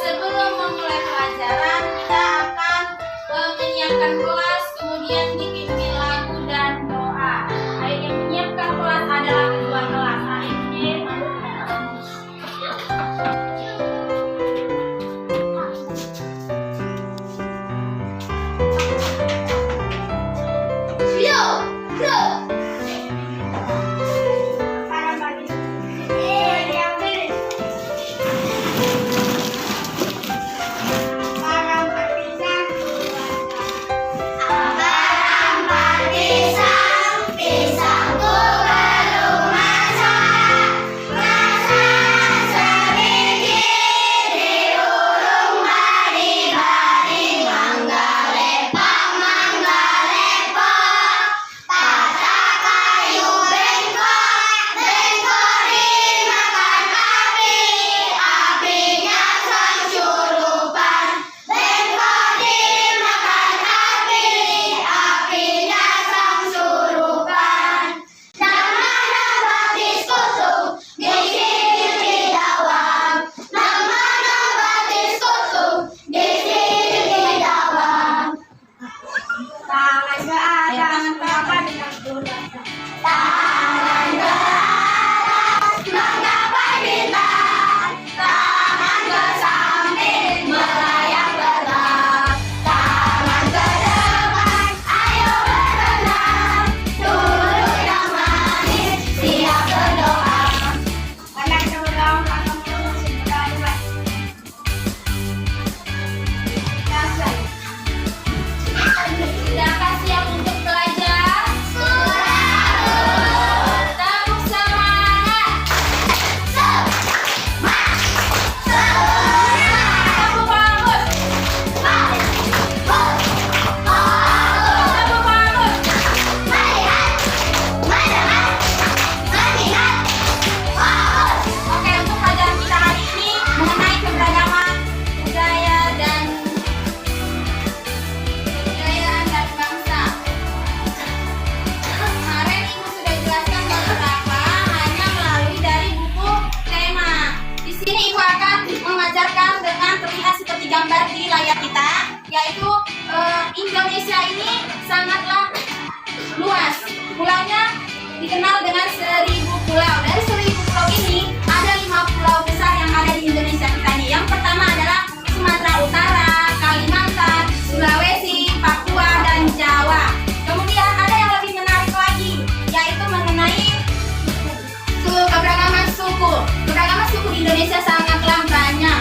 sebelum memulai pelajaran kita akan menyiapkan kelas, kemudian dipimpin lagu dan doa. Yang menyiapkan kelas adalah ketua kelas. Hari ini gambar di layar kita, yaitu Indonesia ini sangatlah luas. Pulaunya dikenal dengan 1000 pulau. Dari 1000 pulau ini ada 5 pulau besar yang ada di Indonesia kita ini. Yang pertama adalah Sumatera Utara, Kalimantan, Sulawesi, Papua, dan Jawa. Kemudian ada yang lebih menarik lagi, yaitu mengenai keberagaman suku. Keberagaman suku di Indonesia sangatlah banyak.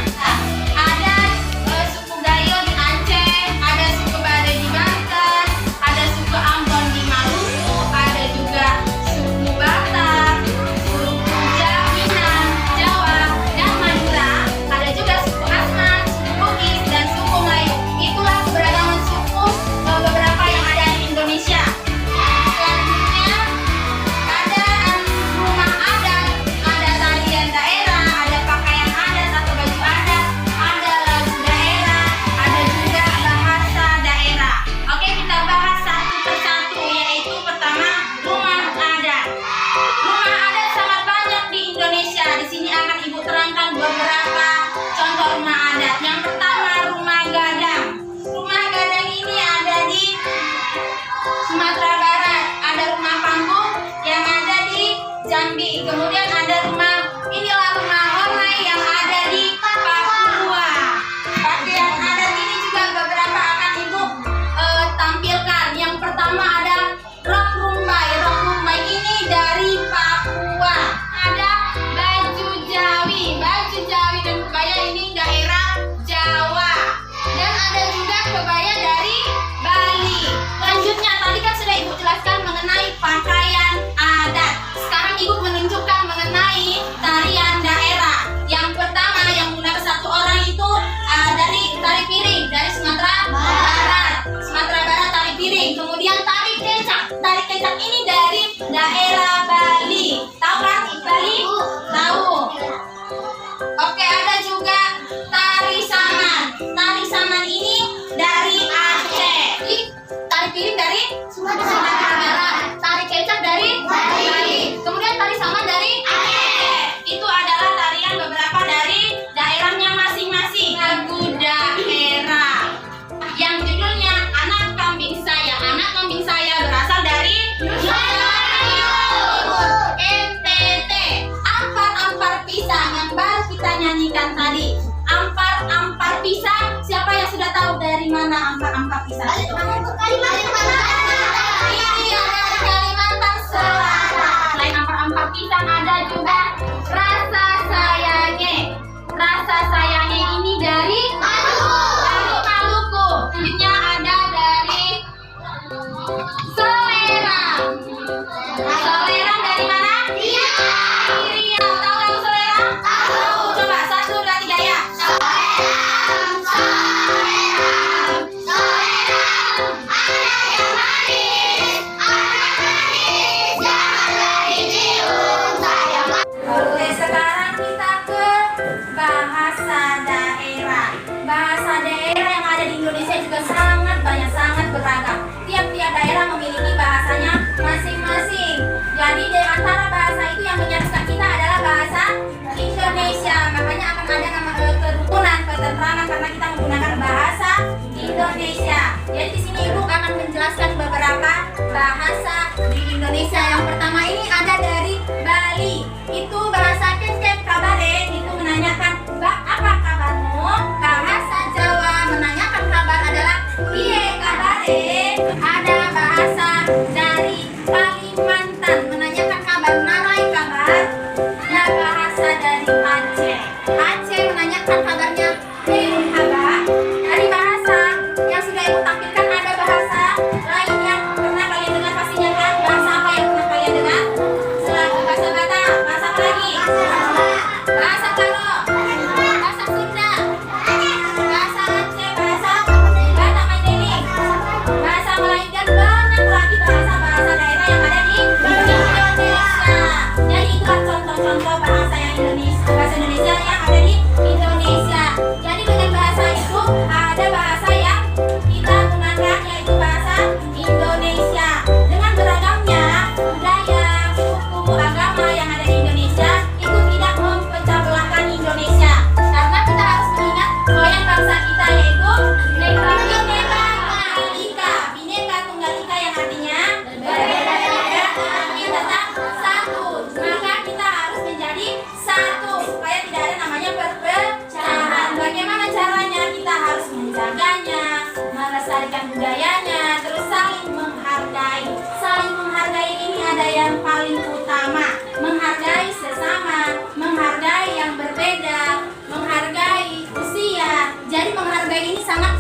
Kemudian ada rumah Hormai yang ada di Papua. Pakaian adat ini juga beberapa akan Ibu tampilkan. Yang pertama ada rok rumbai. Rok rumbai ini dari Papua. Ada baju Jawi. Baju Jawi dan kebaya ini daerah Jawa. Dan ada juga kebaya dari Bali. Selanjutnya tadi kan sudah Ibu jelaskan mengenai pakaian adat. Sekarang Ibu menunjukkan mengenai tarian daerah. Yang pertama yang menggunakan satu orang itu dari tari piring dari Sumatera Barat. Sumatera Barat tari piring. Kemudian tari kecak. Tari kecak ini dari daerah Bali. Tahu kan Bali? Tahu. Oke, ada juga tari saman. Tari saman ini dari Aceh. Tari piring dari Sumatera Barat. Tari kecak kita nyanyikan tadi. Ampar-ampar pisang. Siapa yang sudah tahu dari mana ampar-ampar pisang itu? Ini dari Kalimantan Selatan. Selain ampar-ampar pisang ada juga rasa sayangnya. Rasa sayangnya ini dari Maluku. Selanjutnya ada dari selera. Selera dari mana? Riau. Tahu lagu selera? Tahu. Coba 1, 2, 3 ya. Oke, sekarang kita ke bahasa daerah. Bahasa daerah yang ada di Indonesia juga sangat banyak, sangat beragam. Tiap-tiap daerah memiliki bahasanya masing-masing. Jadi di antara bahasa itu yang menyatukan kita adalah bahasa Indonesia. Makanya akan ada nama kerukunan, ketentraman karena kita menggunakan bahasa Indonesia. Jadi di sini Ibu akan menjelaskan beberapa bahasa di Indonesia. Yang pertama ini ada dari Bali. Itu bahasa kecek kabare, itu menanyakan apa kabarmu. Bahasa Jawa menanyakan kabar adalah piye kabare. Ada bahasa dari Kalimantan menanyakan kabar, narai kabar. Nah, bahasa dari Aceh. Aceh menanyakan kabarnya belum kabar. Dari bahasa yang sudah Ibu tampilkan ada bahasa lain yang pernah kalian dengar pastinya kan? Bahasa apa yang pernah kalian dengar? Selain bahasa Batak, bahasa apa lagi? Bahasa Karo, bahasa Sunda, bahasa Aceh, bahasa Batak Mandailing, bahasa Melayu dan banyak lagi bahasa-bahasa daerah yang ada di Indonesia. Jadi itulah contoh-contoh bahasa yang bahasa Indonesia yang ada di Indonesia. Jadi dengan bahasa itu ada bahasa yang kita gunakan yaitu bahasa Indonesia. Dengan beragamnya budaya, suku, agama yang ada di Indonesia itu tidak memecah belahkan Indonesia. Karena kita harus mengingat goyang bangsa kita yaitu Bhinneka Tunggal Ika yang artinya berbeda-beda tapi tetap satu. Maka kita harus menjadi satu supaya tidak ada namanya perpecahan. Bagaimana caranya? Kita harus menjaganya, melestarikan budayanya, terus saling menghargai. Saling menghargai ini ada yang paling utama, menghargai sesama, menghargai yang berbeda, menghargai usia. Jadi menghargai ini sangat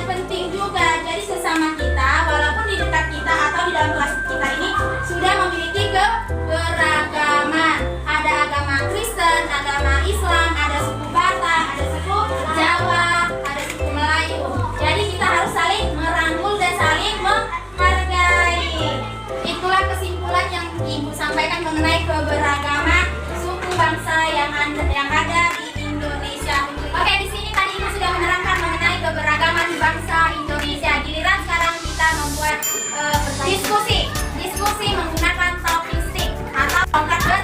penting juga. Jadi sesama kita walaupun di dekat kita atau di dalam kelas kita ini sudah memiliki keberagaman. Ada agama Kristen, agama Islam, ada suku Batak, ada suku Jawa, ada suku Melayu. Jadi kita harus saling merangkul dan saling menghargai. Itulah kesimpulan yang Ibu sampaikan mengenai keberagaman suku bangsa yang ada di Indonesia. Oke, di sini tadi Ibu sudah menerangkan mengenai keberagaman bangsa Indonesia. Giliran sekarang kita membuat diskusi menggunakan talking stick atau tongkat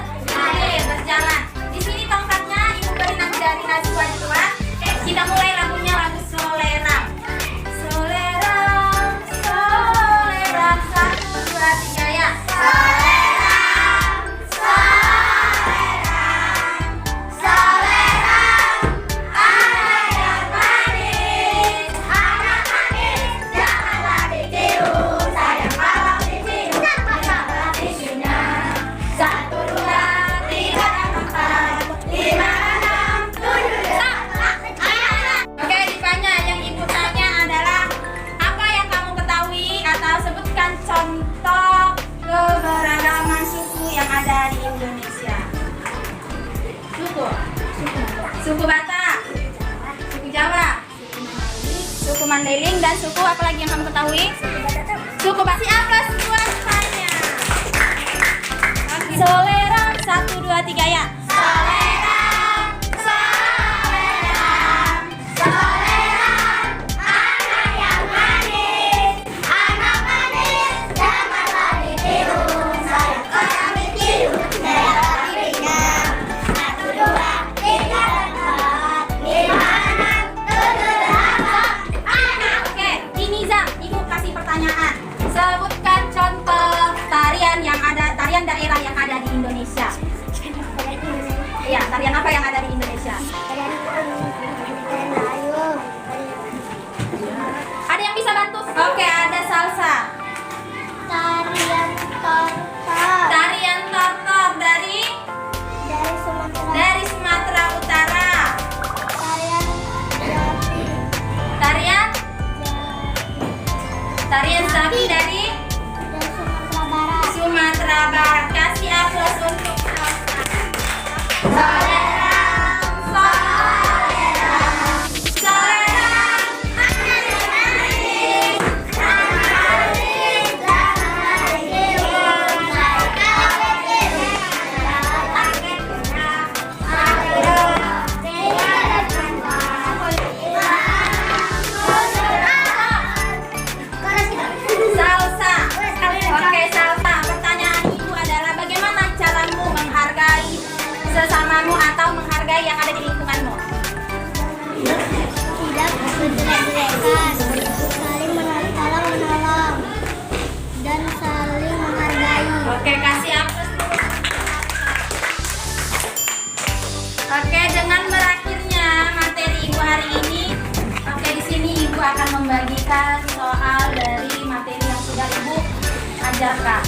berjalan. Di sini tongkatnya Ibu beri nama dari Najwa Juwa. Kita mulai lagunya lagu Solera. Solera, solera, 1, 2, 3 ya. Suku Batak, suku Jawa, suku Mandailing, dan suku apa lagi yang kamu ketahui? Suku Basi apa semua semuanya? Solera, 1, 2, 3 ya. Solera, solera, solera, anak yang manis, janganlah ditiru, sayang orang ditiru, sayang dirinya. 1, 2, 3. Sebutkan contoh tarian daerah yang ada di Indonesia. Tarian apa yang ada di Indonesia? Ada yang bisa bantu? Oke, ada salsa. Tarian tortor Tarian tortor dari Sumatera Utara. Tarian Jawi Tarian Sapi dari dan Sumatera Barat. Sumatera Barat. Kasih aplaus untuk salsa. Solera, solera, solera. Salsa. Oke, salsa. Pertanyaan ibu adalah bagaimana caramu menghargai sesamamu atau menghargai yang ada di lingkunganmu? Tidak menjelek-jelekan, saling menolong dan saling menghargai. Oke, kasih aplaus dulu. Oke, dengan berakhirnya materi ibu hari ini, oke di sini ibu akan membagikan soal dari materi yang sudah ibu ajarkan.